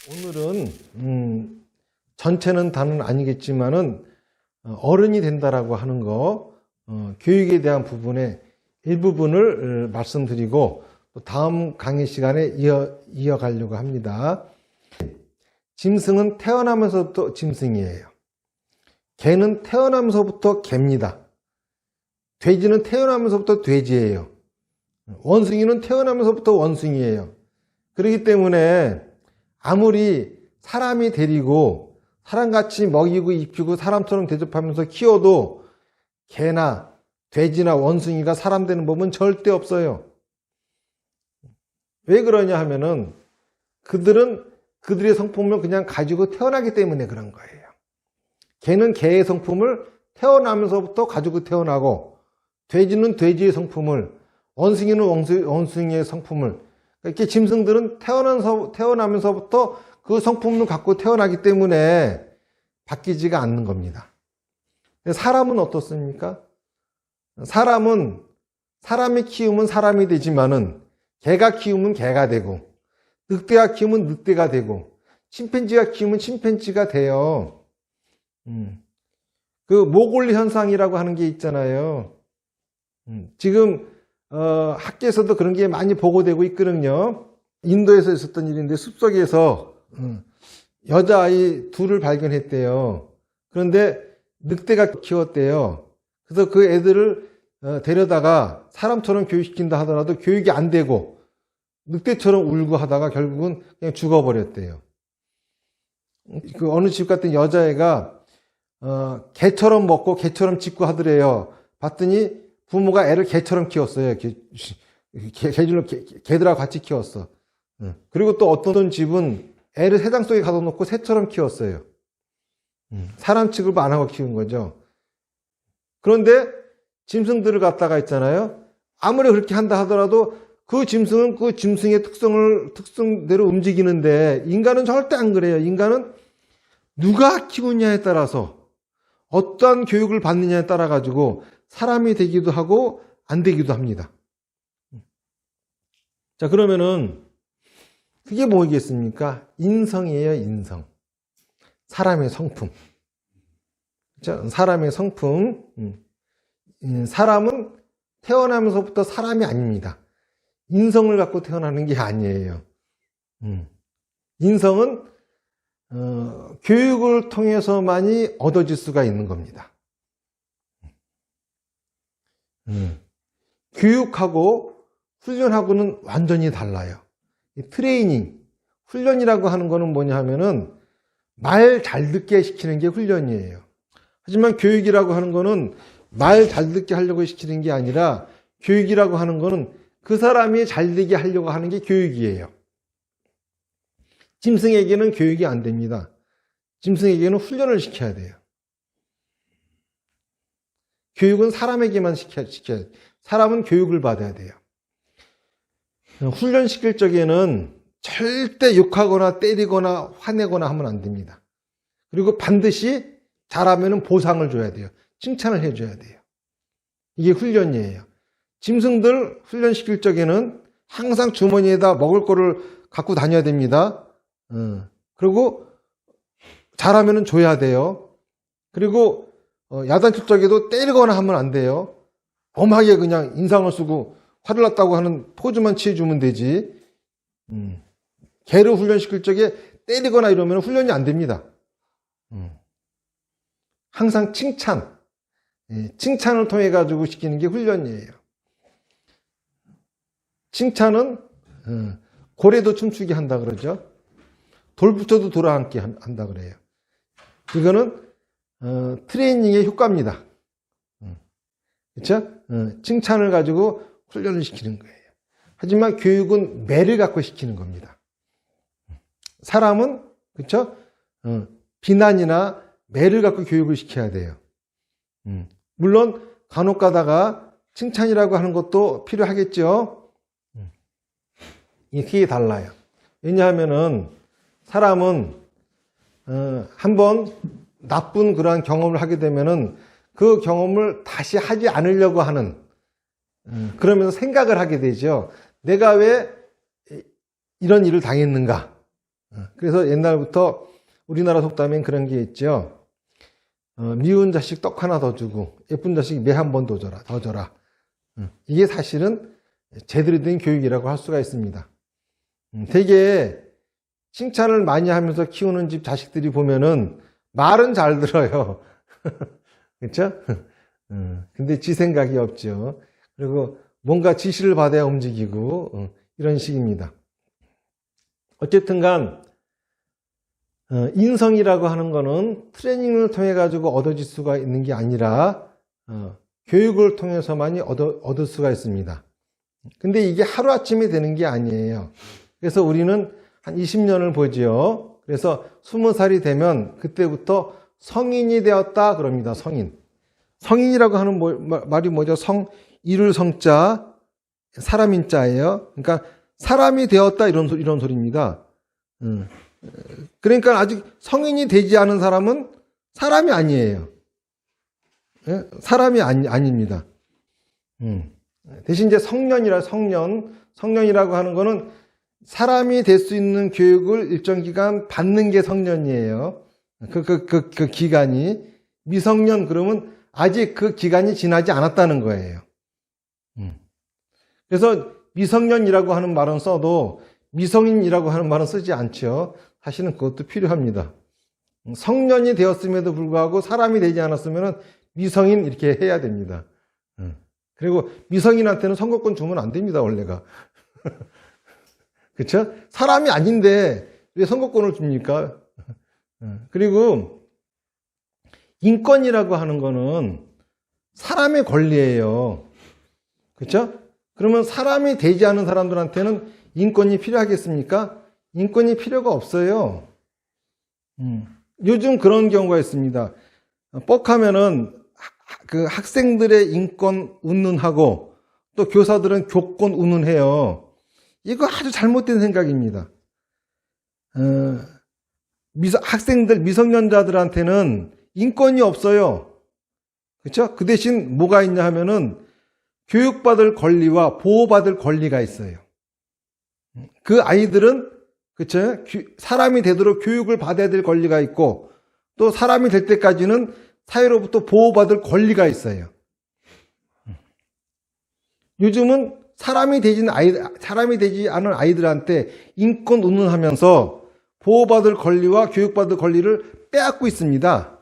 오늘은 전체는 다는 아니겠지만은 어른이 된다라고 하는 거 교육에 대한 부분의 일부분을 말씀드리고 또 다음 강의 시간에 이어가려고 합니다. 짐승은 태어나면서부터 짐승이에요. 개는 태어나면서부터 개입니다. 돼지는 태어나면서부터 돼지예요. 원숭이는 태어나면서부터 원숭이예요. 그렇기 때문에 아무리 사람이 데리고 사람같이 먹이고 입히고 사람처럼 대접하면서 키워도 개나 돼지나 원숭이가 사람 되는 법은 절대 없어요. 왜 그러냐 하면은 그들은 그들의 성품을 그냥 가지고 태어나기 때문에 그런 거예요. 개는 개의 성품을 태어나면서부터 가지고 태어나고, 돼지는 돼지의 성품을, 원숭이는 원숭이의 성품을, 이렇게 짐승들은 태어나면서부터 그 성품을 갖고 태어나기 때문에 바뀌지가 않는 겁니다. 사람은 어떻습니까? 사람은 사람이 키우면 사람이 되지만은 개가 키우면 개가 되고, 늑대가 키우면 늑대가 되고, 침팬지가 키우면 침팬지가 돼요. 그 모골리 현상이라고 하는 게 있잖아요. 지금 학계에서도 그런 게 많이 보고되고 있거든요. 인도에서 있었던 일인데 숲속에서 여자아이 둘을 발견했대요. 그런데 늑대가 키웠대요. 그래서 그 애들을 데려다가 사람처럼 교육시킨다 하더라도 교육이 안 되고 늑대처럼 울고 하다가 결국은 그냥 죽어버렸대요. 그 어느 집 같은 여자애가 개처럼 먹고 개처럼 짖고 하더래요. 봤더니 부모가 애를 개처럼 키웠어요. 개들하고 같이 키웠어. 그리고 또 어떤 집은 애를 새장 속에 가둬놓고 새처럼 키웠어요. 사람 취급을 안 하고 키운 거죠. 그런데 짐승들을 갖다가 있잖아요. 아무리 그렇게 한다 하더라도 그 짐승은 그 짐승의 특성대로 움직이는데 인간은 절대 안 그래요. 인간은 누가 키우냐에 따라서 어떠한 교육을 받느냐에 따라 가지고 사람이 되기도 하고 안 되기도 합니다. 자, 그러면은 그게 뭐겠습니까? 인성이에요, 인성. 사람의 성품. 그렇죠? 사람의 성품. 사람은 태어나면서부터 사람이 아닙니다. 인성을 갖고 태어나는 게 아니에요. 인성은 교육을 통해서만이 얻어질 수가 있는 겁니다. 교육하고 훈련하고는 완전히 달라요. 트레이닝, 훈련이라고 하는 거는 뭐냐 하면은 말 잘 듣게 시키는 게 훈련이에요. 하지만 교육이라고 하는 거는 말 잘 듣게 하려고 시키는 게 아니라, 교육이라고 하는 거는 그 사람이 잘 되게 하려고 하는 게 교육이에요. 짐승에게는 교육이 안 됩니다. 짐승에게는 훈련을 시켜야 돼요. 교육은 사람에게만 시켜야 돼요. 사람은 교육을 받아야 돼요. 훈련시킬 적에는 절대 욕하거나 때리거나 화내거나 하면 안 됩니다. 그리고 반드시 잘하면 보상을 줘야 돼요. 칭찬을 해줘야 돼요. 이게 훈련이에요. 짐승들 훈련시킬 적에는 항상 주머니에다 먹을 거를 갖고 다녀야 됩니다. 그리고 잘하면 줘야 돼요. 그리고 야단칠 적에도 때리거나 하면 안 돼요. 엄하게 그냥 인상을 쓰고 화를 났다고 하는 포즈만 취해주면 되지. 개를 훈련시킬 적에 때리거나 이러면 훈련이 안 됩니다. 항상 칭찬을 통해 가지고 시키는 게 훈련이에요. 칭찬은 고래도 춤추게 한다 그러죠. 돌부처도 돌아앉게 한다 그래요. 이거는 트레이닝의 효과입니다. 그렇죠? 칭찬을 가지고 훈련을 시키는 거예요. 하지만 교육은 매를 갖고 시키는 겁니다. 사람은 그렇죠? 비난이나 매를 갖고 교육을 시켜야 돼요. 물론 간혹 가다가 칭찬이라고 하는 것도 필요하겠죠. 이게 달라요. 왜냐하면은 사람은 한번 나쁜 그러한 경험을 하게 되면은 그 경험을 다시 하지 않으려고 하는, 그러면서 생각을 하게 되죠. 내가 왜 이런 일을 당했는가? 그래서 옛날부터 우리나라 속담엔 그런 게 있죠. 미운 자식 떡 하나 더 주고 예쁜 자식 매 한 번 더 줘라. 이게 사실은 제대로 된 교육이라고 할 수가 있습니다. 되게 칭찬을 많이 하면서 키우는 집 자식들이 보면은 말은 잘 들어요. 그렇죠? 근데 지 생각이 없죠. 그리고 뭔가 지시를 받아야 움직이고 이런 식입니다. 어쨌든 간 인성이라고 하는 거는 트레이닝을 통해 가지고 얻어질 수가 있는 게 아니라 교육을 통해서만이 얻을 수가 있습니다. 근데 이게 하루아침에 되는 게 아니에요. 그래서 우리는 한 20년을 보죠. 그래서 20살이 되면 그때부터 성인이 되었다 그럽니다. 성인이라고 하는 말이 뭐죠? 이룰 성자, 사람인 자예요. 그러니까 사람이 되었다 이런 소리입니다. 그러니까 아직 성인이 되지 않은 사람은 사람이 아니에요. 사람이 아닙니다. 대신 이제 성년이라고 하는 거는 사람이 될 수 있는 교육을 일정 기간 받는 게 성년이에요. 그 기간이. 미성년 그러면 아직 그 기간이 지나지 않았다는 거예요. 그래서 미성년이라고 하는 말은 써도 미성인이라고 하는 말은 쓰지 않죠. 사실은 그것도 필요합니다. 성년이 되었음에도 불구하고 사람이 되지 않았으면 미성인 이렇게 해야 됩니다. 그리고 미성인한테는 선거권 주면 안 됩니다, 원래가. 그렇죠? 사람이 아닌데 왜 선거권을 줍니까? 그리고 인권이라고 하는 거는 사람의 권리예요. 그렇죠? 그러면 사람이 되지 않은 사람들한테는 인권이 필요하겠습니까? 인권이 필요가 없어요. 요즘 그런 경우가 있습니다. 뻑하면은 그 학생들의 인권 운운하고 또 교사들은 교권 운운해요. 이거 아주 잘못된 생각입니다. 학생들, 미성년자들한테는 인권이 없어요. 그렇죠? 그 대신 뭐가 있냐 하면은 교육받을 권리와 보호받을 권리가 있어요. 그 아이들은 그렇죠? 사람이 되도록 교육을 받아야 될 권리가 있고 또 사람이 될 때까지는 사회로부터 보호받을 권리가 있어요. 요즘은 사람이 되지 않은 아이들한테 인권 운운하면서 보호받을 권리와 교육받을 권리를 빼앗고 있습니다.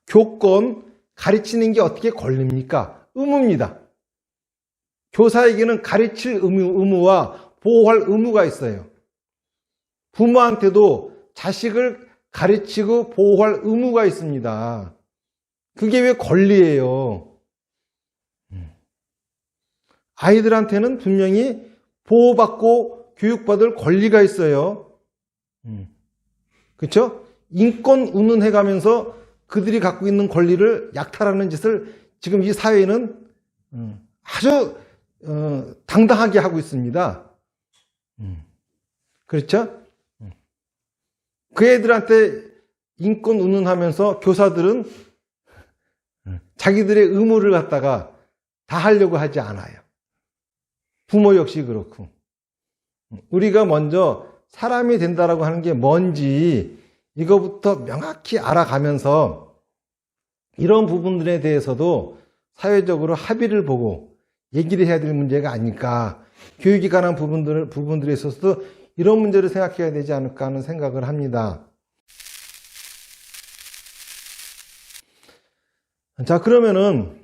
교권, 가르치는 게 어떻게 권리입니까? 의무입니다. 교사에게는 가르칠 의무와 보호할 의무가 있어요. 부모한테도 자식을 가르치고 보호할 의무가 있습니다. 그게 왜 권리예요? 아이들한테는 분명히 보호받고 교육받을 권리가 있어요. 그렇죠? 인권 운운해가면서 그들이 갖고 있는 권리를 약탈하는 짓을 지금 이 사회는 아주 당당하게 하고 있습니다. 그렇죠? 그 애들한테 인권 운운하면서 교사들은 자기들의 의무를 갖다가 다 하려고 하지 않아요. 부모 역시 그렇고. 우리가 먼저 사람이 된다라고 하는 게 뭔지 이거부터 명확히 알아가면서 이런 부분들에 대해서도 사회적으로 합의를 보고 얘기를 해야 될 문제가 아닐까. 교육에 관한 부분들에 있어서도 이런 문제를 생각해야 되지 않을까 하는 생각을 합니다. 자, 그러면은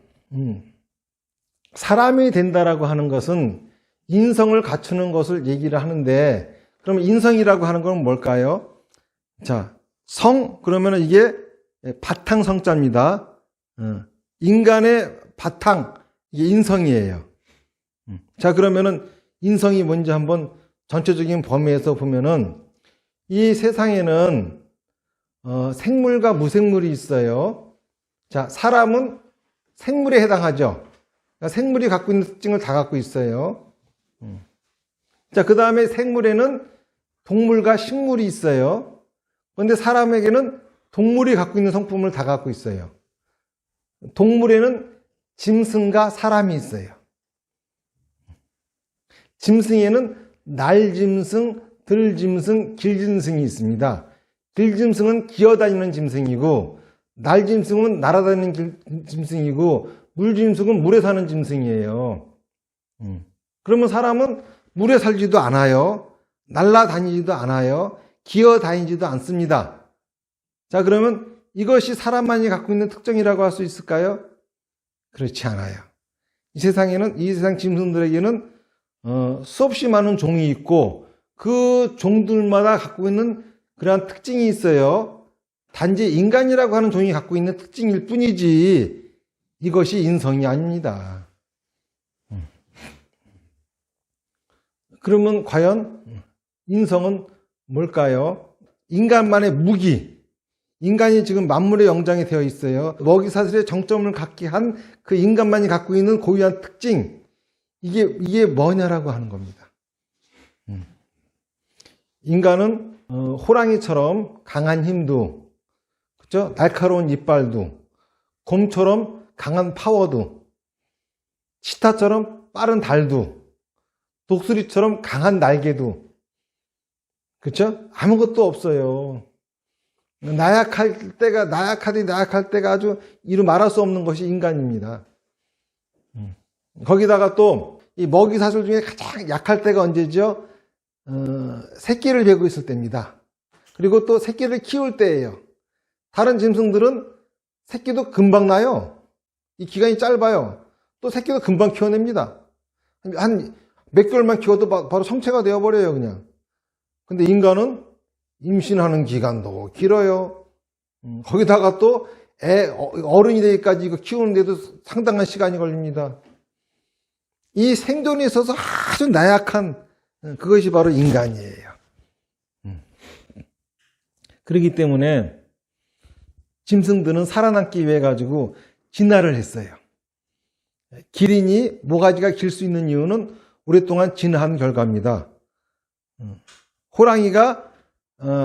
사람이 된다라고 하는 것은 인성을 갖추는 것을 얘기를 하는데 그러면 인성이라고 하는 건 뭘까요? 자, 그러면은 이게 바탕 성자입니다. 인간의 바탕, 이게 인성이에요. 자, 그러면은 인성이 뭔지 한번 전체적인 범위에서 보면은 이 세상에는 생물과 무생물이 있어요. 자, 사람은 생물에 해당하죠. 그러니까 생물이 갖고 있는 특징을 다 갖고 있어요. 자, 그 다음에 생물에는 동물과 식물이 있어요. 그런데 사람에게는 동물이 갖고 있는 성품을 다 갖고 있어요. 동물에는 짐승과 사람이 있어요. 짐승에는 날짐승, 들짐승, 길짐승이 있습니다. 들짐승은 기어다니는 짐승이고, 날짐승은 날아다니는 짐승이고, 물짐승은 물에 사는 짐승이에요. 그러면 사람은 물에 살지도 않아요. 날아다니지도 않아요. 기어다니지도 않습니다. 자, 그러면 이것이 사람만이 갖고 있는 특징이라고 할 수 있을까요? 그렇지 않아요. 이 세상 짐승들에게는 수없이 많은 종이 있고 그 종들마다 갖고 있는 그러한 특징이 있어요. 단지 인간이라고 하는 종이 갖고 있는 특징일 뿐이지 이것이 인성이 아닙니다. 그러면 과연 인성은 뭘까요? 인간만의 무기. 인간이 지금 만물의 영장이 되어 있어요. 먹이사슬의 정점을 갖게 한 그 인간만이 갖고 있는 고유한 특징. 이게 뭐냐라고 하는 겁니다. 인간은 호랑이처럼 강한 힘도, 그렇죠? 날카로운 이빨도, 곰처럼 강한 파워도, 치타처럼 빠른 달도, 독수리처럼 강한 날개도, 그렇죠? 아무것도 없어요. 나약할 때가 아주 이루 말할 수 없는 것이 인간입니다. 거기다가 또 이 먹이 사슬 중에 가장 약할 때가 언제죠? 새끼를 베고 있을 때입니다. 그리고 또 새끼를 키울 때예요. 다른 짐승들은 새끼도 금방 나요. 이 기간이 짧아요. 또 새끼도 금방 키워냅니다. 한 몇 개월만 키워도 바로 성체가 되어버려요, 그냥. 근데 인간은 임신하는 기간도 길어요. 거기다가 또 어른이 되기까지 이거 키우는데도 상당한 시간이 걸립니다. 이 생존에 있어서 아주 나약한 그것이 바로 인간이에요. 그렇기 때문에 짐승들은 살아남기 위해 가지고 진화를 했어요. 기린이 모가지가 길 수 있는 이유는 오랫동안 진화한 결과입니다. 호랑이가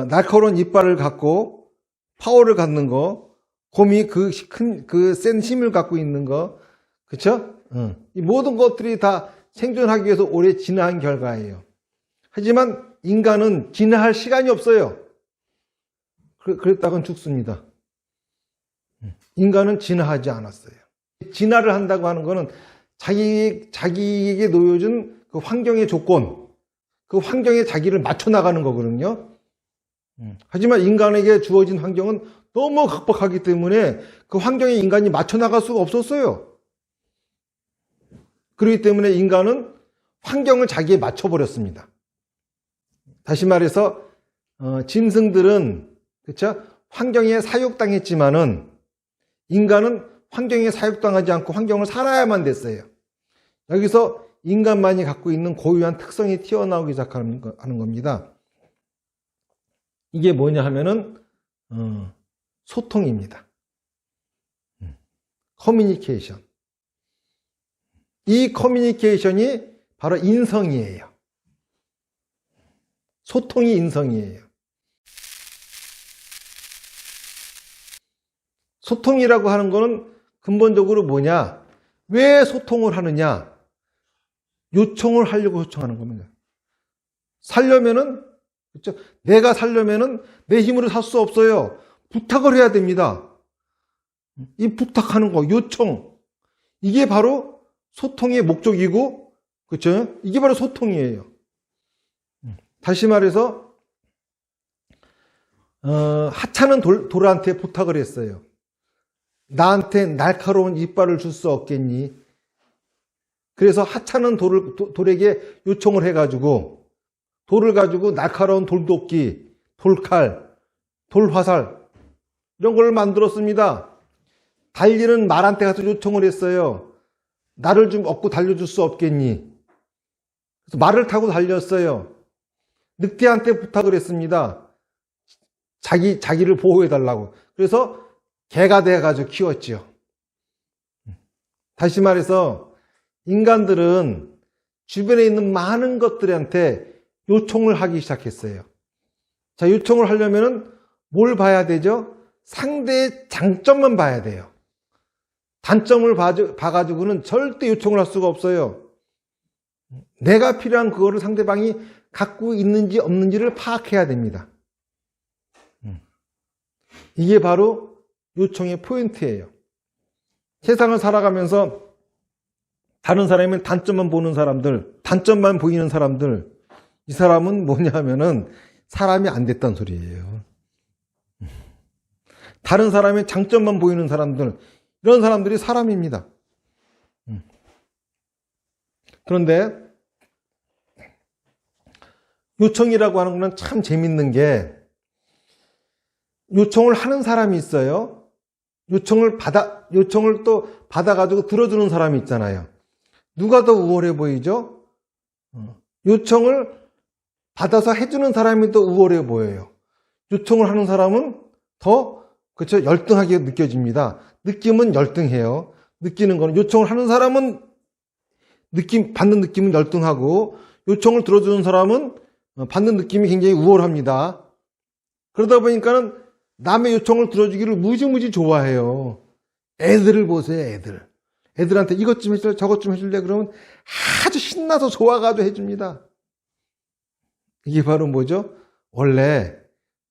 날카로운 이빨을 갖고 파워를 갖는 거, 곰이 그 센 힘을 갖고 있는 거, 그쵸? 이 모든 것들이 다 생존하기 위해서 오래 진화한 결과예요. 하지만 인간은 진화할 시간이 없어요. 그랬다간 죽습니다. 인간은 진화하지 않았어요. 진화를 한다고 하는 것은 자기에게 놓여진 그 환경의 조건, 그 환경에 자기를 맞춰 나가는 거거든요. 하지만 인간에게 주어진 환경은 너무 각박하기 때문에 그 환경에 인간이 맞춰 나갈 수가 없었어요. 그렇기 때문에 인간은 환경을 자기에 맞춰버렸습니다. 다시 말해서 짐승들은 그렇죠? 환경에 사육당했지만은 인간은 환경에 사육당하지 않고 환경을 살아야만 됐어요. 여기서 인간만이 갖고 있는 고유한 특성이 튀어나오기 시작하는 겁니다. 이게 뭐냐 하면은 소통입니다. 커뮤니케이션. 이 커뮤니케이션이 바로 인성이에요. 소통이 인성이에요. 소통이라고 하는 거는 근본적으로 뭐냐? 왜 소통을 하느냐? 요청을 하려고 요청하는 겁니다. 살려면은, 그렇죠? 내가 살려면은 내 힘으로 살 수 없어요. 부탁을 해야 됩니다. 이 부탁하는 거, 요청. 이게 바로 소통의 목적이고, 그렇죠? 이게 바로 소통이에요. 다시 말해서, 하찮은 돌한테 부탁을 했어요. 나한테 날카로운 이빨을 줄 수 없겠니? 그래서 하찮은 돌에게 요청을 해가지고 돌을 가지고 날카로운 돌도끼, 돌칼, 돌화살 이런 걸 만들었습니다. 달리는 말한테 가서 요청을 했어요. 나를 좀 얻고 달려줄 수 없겠니? 그래서 말을 타고 달렸어요. 늑대한테 부탁을 했습니다. 자기를 보호해달라고. 그래서 개가 돼가지고 키웠죠. 다시 말해서 인간들은 주변에 있는 많은 것들한테 요청을 하기 시작했어요. 자, 요청을 하려면 뭘 봐야 되죠? 상대의 장점만 봐야 돼요. 단점을 봐가지고는 절대 요청을 할 수가 없어요. 내가 필요한 그거를 상대방이 갖고 있는지 없는지를 파악해야 됩니다. 이게 바로 요청의 포인트예요. 세상을 살아가면서 다른 사람은 단점만 보는 사람들, 단점만 보이는 사람들, 이 사람은 뭐냐 하면은 사람이 안 됐단 소리예요. 다른 사람의 장점만 보이는 사람들, 이런 사람들이 사람입니다. 그런데 요청이라고 하는 거는 참 재밌는 게, 요청을 하는 사람이 있어요. 요청을 또 받아가지고 들어주는 사람이 있잖아요. 누가 더 우월해 보이죠? 요청을 받아서 해주는 사람이 더 우월해 보여요. 요청을 하는 사람은 더, 그렇죠, 열등하게 느껴집니다. 느낌은 열등해요. 느끼는 거는, 요청을 하는 사람은 받는 느낌은 열등하고, 요청을 들어주는 사람은 받는 느낌이 굉장히 우월합니다. 그러다 보니까는 남의 요청을 들어주기를 무지무지 좋아해요. 애들을 보세요, 애들. 애들한테 이것 좀 해줄래, 저것 좀 해줄래? 그러면 아주 신나서 좋아가지고 해줍니다. 이게 바로 뭐죠? 원래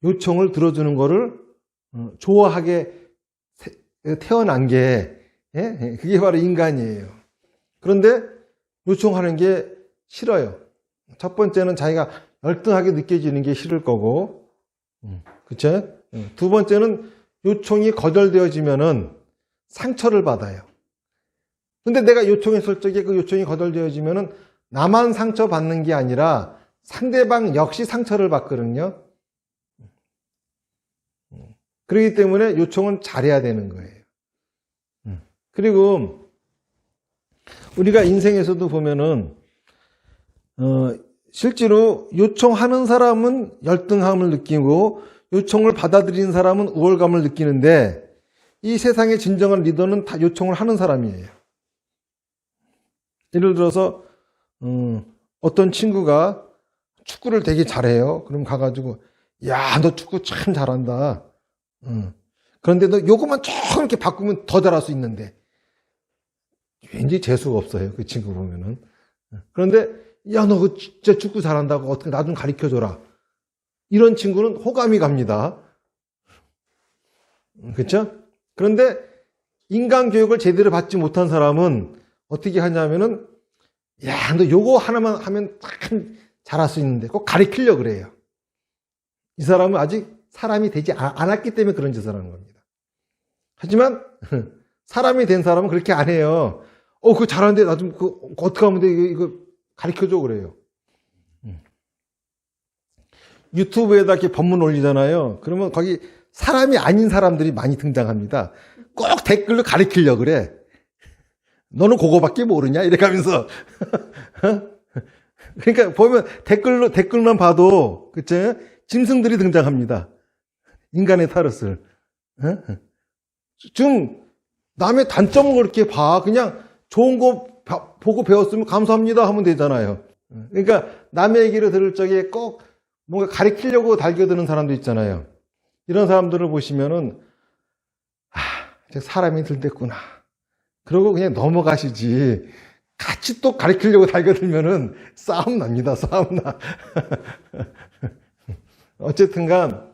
요청을 들어주는 거를 좋아하게 태어난 게, 그게 바로 인간이에요. 그런데 요청하는 게 싫어요. 첫 번째는 자기가 열등하게 느껴지는 게 싫을 거고, 그쵸? 두 번째는 요청이 거절되어지면은 상처를 받아요. 근데 내가 요청했을 적에 그 요청이 거절되어지면은 나만 상처받는 게 아니라 상대방 역시 상처를 받거든요. 그렇기 때문에 요청은 잘해야 되는 거예요. 그리고 우리가 인생에서도 보면은 실제로 요청하는 사람은 열등함을 느끼고 요청을 받아들이는 사람은 우월감을 느끼는데, 이 세상의 진정한 리더는 다 요청을 하는 사람이에요. 예를 들어서 어떤 친구가 축구를 되게 잘해요. 그럼 가가지고, 야, 너 축구 참 잘한다. 그런데 너 요것만 조금 이렇게 바꾸면 더 잘할 수 있는데, 왠지 재수가 없어요, 그 친구 보면은. 그런데 야, 너 그 진짜 축구 잘한다고 어떻게 나 좀 가르쳐줘라. 이런 친구는 호감이 갑니다. 그렇죠? 그런데 인간 교육을 제대로 받지 못한 사람은 어떻게 하냐면은, 야, 너 요거 하나만 하면 참 잘할 수 있는데 꼭 가르치려고 그래요. 이 사람은 아직 사람이 되지 않았기 때문에 그런 짓을 하는 겁니다. 하지만 사람이 된 사람은 그렇게 안 해요. 그거 잘하는데 나 좀 어떻게 하면 돼? 이거 가르쳐줘 그래요. 유튜브에다 이렇게 법문 올리잖아요. 그러면 거기 사람이 아닌 사람들이 많이 등장합니다. 꼭 댓글로 가르치려고 그래. 너는 그거밖에 모르냐? 이렇게 하면서. 그러니까 보면 댓글만 봐도, 그쵸? 짐승들이 등장합니다. 인간의 타릇을. 좀 남의 단점을 그렇게 봐. 그냥 좋은 거 보고 배웠으면 감사합니다 하면 되잖아요. 그러니까 남의 얘기를 들을 적에 꼭 뭔가 가르치려고 달겨드는 사람도 있잖아요. 이런 사람들을 보시면은, 사람이 들댔구나. 그러고 그냥 넘어가시지. 같이 또 가르치려고 달겨들면은 싸움 납니다. 싸움 나. 어쨌든간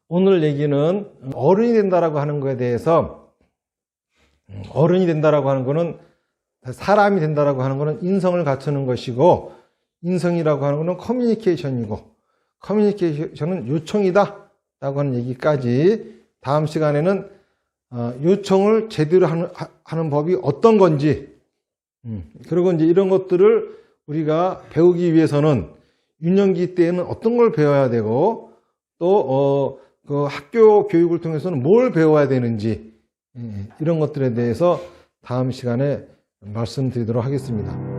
오늘 얘기는 어른이 된다라고 하는 거에 대해서, 어른이 된다라고 하는 거는, 사람이 된다라고 하는 거는 인성을 갖추는 것이고, 인성이라고 하는 거는 커뮤니케이션이고, 커뮤니케이션은 요청이다 라고 하는 얘기까지, 다음 시간에는 요청을 제대로 하는 법이 어떤 건지, 그리고 이제 이런 것들을 우리가 배우기 위해서는 유년기 때에는 어떤 걸 배워야 되고, 또 그 학교 교육을 통해서는 뭘 배워야 되는지, 이런 것들에 대해서 다음 시간에 말씀드리도록 하겠습니다.